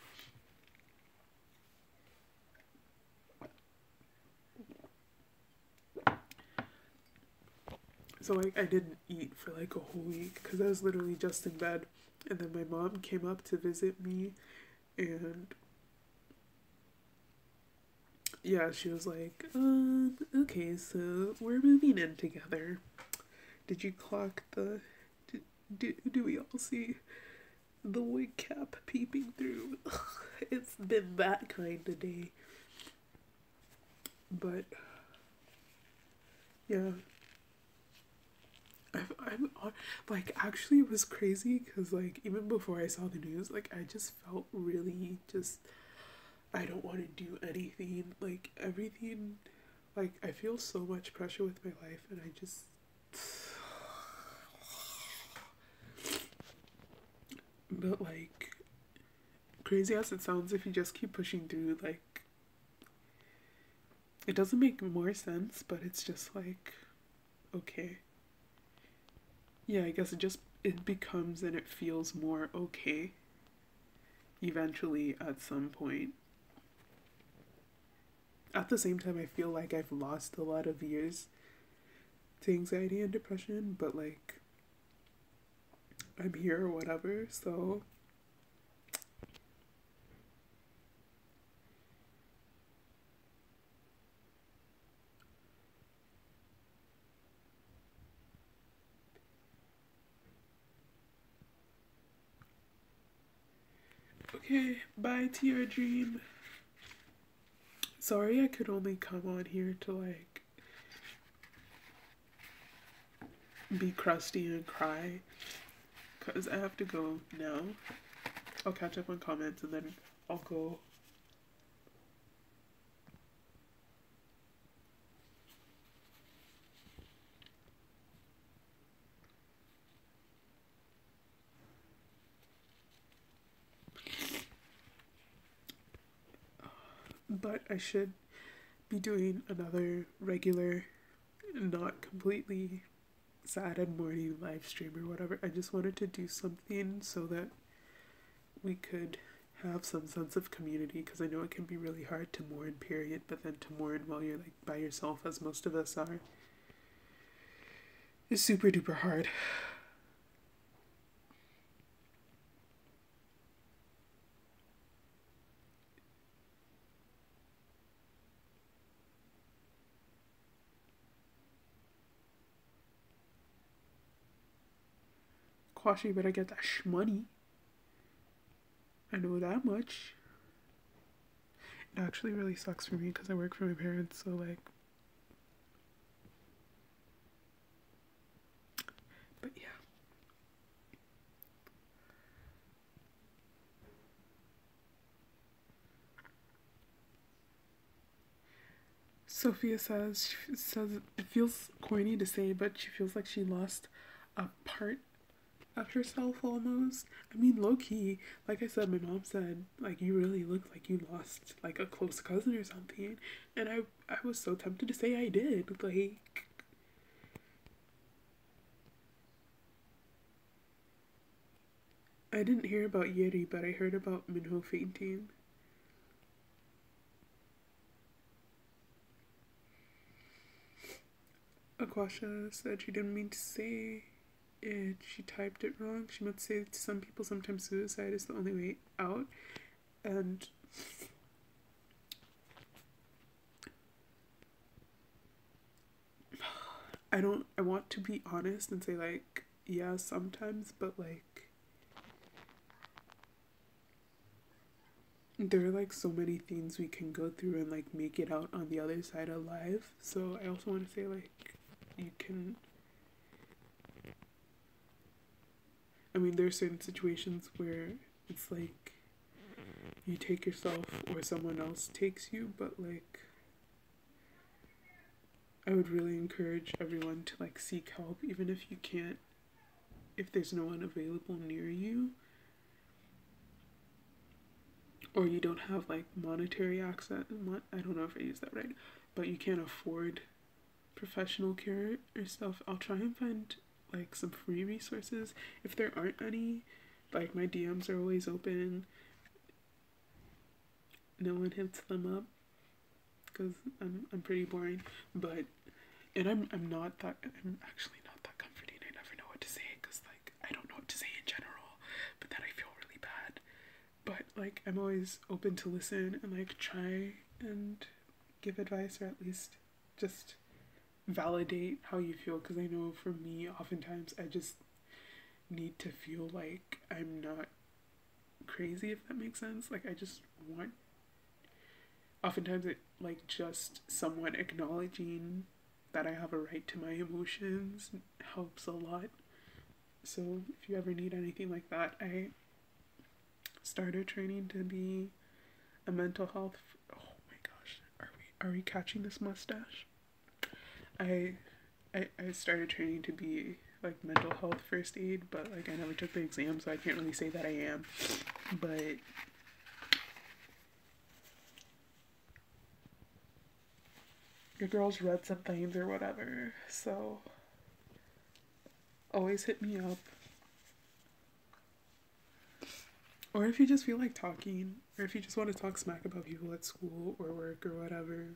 Speaker 1: So like I didn't eat for like a whole week because I was literally just in bed. And then my mom came up to visit me, and yeah, she was like, okay, so we're moving in together. Did you clock the do we all see the wig cap peeping through? It's been that kind of day. But yeah, I'm like, actually it was crazy because like even before I saw the news, like I just felt really just, I don't want to do anything, like everything, like I feel so much pressure with my life, and I just but like, crazy as it sounds, if you just keep pushing through, like it doesn't make more sense, but it's just like, okay, yeah, I guess it becomes and it feels more okay eventually at some point. At the same time, I feel like I've lost a lot of years to anxiety and depression, but like I'm here or whatever, so okay, bye to your dream. Sorry I could only come on here to like be crusty and cry, because I have to go now. I'll catch up on comments and then I'll go. But I should be doing another regular, not completely sad and mourning live stream or whatever. I just wanted to do something so that we could have some sense of community, because I know it can be really hard to mourn, period, but then to mourn while you're like by yourself, as most of us are, is super duper hard. Quashi better get that shmoney. I know that much. It actually really sucks for me because I work for my parents, so like, but yeah. Sophia says it feels corny to say, but she feels like she lost a part of herself almost. I mean, low key, like I said, my mom said like you really look like you lost like a close cousin or something, and I was so tempted to say I did. Like, I didn't hear about Yeri, but I heard about Minho fainting. Aquasha said she didn't mean to say it. She typed it wrong. She meant to say to some people sometimes suicide is the only way out. And I want to be honest and say like, yeah, sometimes, but like there are like so many things we can go through and like make it out on the other side alive. So I also want to say like, you can, I mean, there are certain situations where it's like you take yourself or someone else takes you, but like I would really encourage everyone to like seek help, even if you can't, if there's no one available near you, or you don't have like monetary access. I don't know if I use that right, but you can't afford professional care or stuff. I'll try and find like some free resources. If there aren't any, like my DMs are always open. No one hits them up because I'm pretty boring, but and I'm actually not that comforting. I never know what to say because like I don't know what to say in general, but then I feel really bad. But like I'm always open to listen and like try and give advice, or at least just validate how you feel, because I know for me oftentimes I just need to feel like I'm not crazy, if that makes sense. Like I just want, oftentimes it like just someone acknowledging that I have a right to my emotions helps a lot. So if you ever need anything like that, I started training to be a mental health oh my gosh, are we catching this mustache? I I started training to be like mental health first aid, but like I never took the exam, so I can't really say that I am. But your girl's read some things or whatever, so always hit me up. Or if you just feel like talking, or if you just want to talk smack about people at school or work or whatever.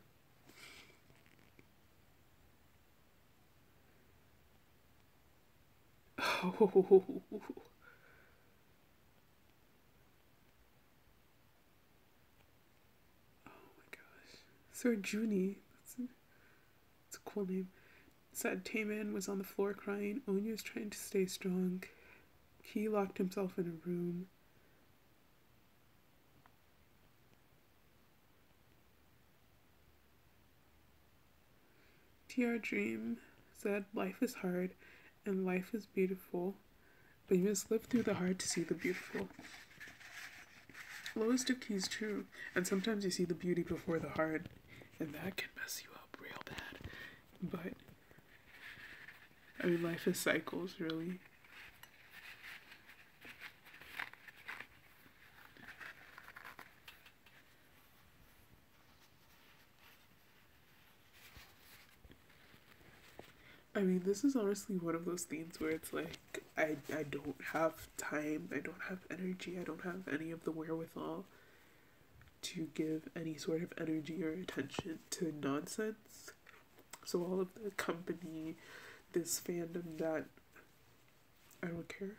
Speaker 1: Oh my gosh. Sir Junie. That's a cool name. Said Taman was on the floor crying. Onya was trying to stay strong. He locked himself in a room. TR Dream said life is hard and life is beautiful, but you must live through the hard to see the beautiful. Lois Dubkey is true, and sometimes you see the beauty before the hard, and that can mess you up real bad. But I mean, life is cycles, really. I mean, this is honestly one of those themes where it's like, I don't have time, I don't have energy, I don't have any of the wherewithal to give any sort of energy or attention to nonsense. So all of the company, this fandom that I don't care.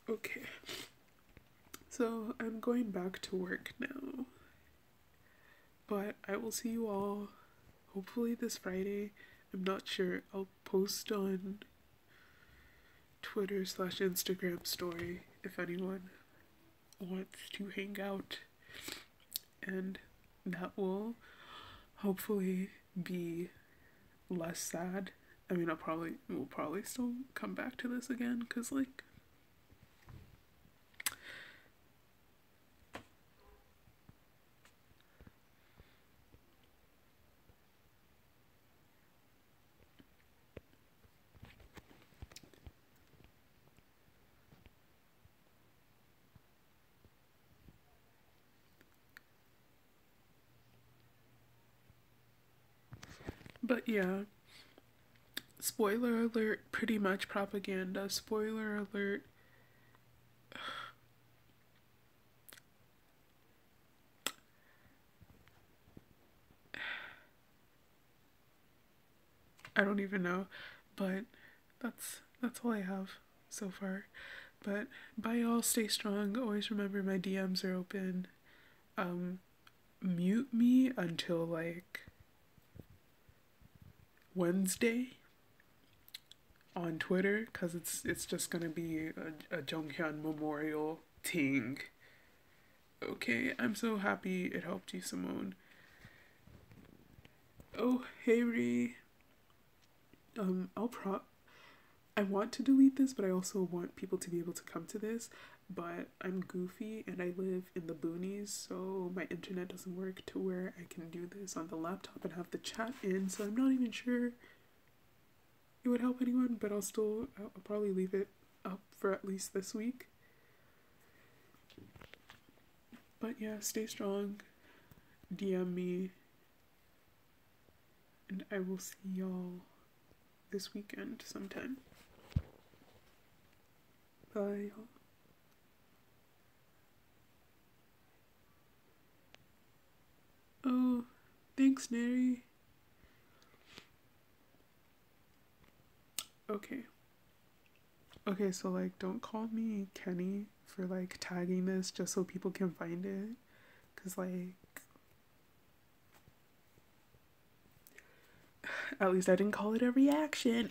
Speaker 1: Okay. So I'm going back to work now. But I will see you all hopefully this Friday. I'm not sure. I'll post on Twitter/Instagram story if anyone wants to hang out. And that will hopefully be less sad. I mean, we'll probably still come back to this again, because like but yeah, spoiler alert, pretty much propaganda. Spoiler alert. I don't even know, but that's all I have so far. But bye y'all, stay strong. Always remember my DMs are open. Mute me until like Wednesday. on Twitter because it's just gonna be a Jonghyun memorial ting. Okay, I'm so happy it helped you, Simone. Oh, hey Ree. I'll I want to delete this, but I also want people to be able to come to this. But I'm goofy and I live in the boonies, so my internet doesn't work to where I can do this on the laptop and have the chat in. So I'm not even sure it would help anyone, but I'll probably leave it up for at least this week. But yeah, stay strong. DM me, and I will see y'all this weekend sometime. Bye, y'all. Oh, thanks, Neri. Okay. Okay, so like, don't call me Kenny for like tagging this just so people can find it. Cause like, at least I didn't call it a reaction.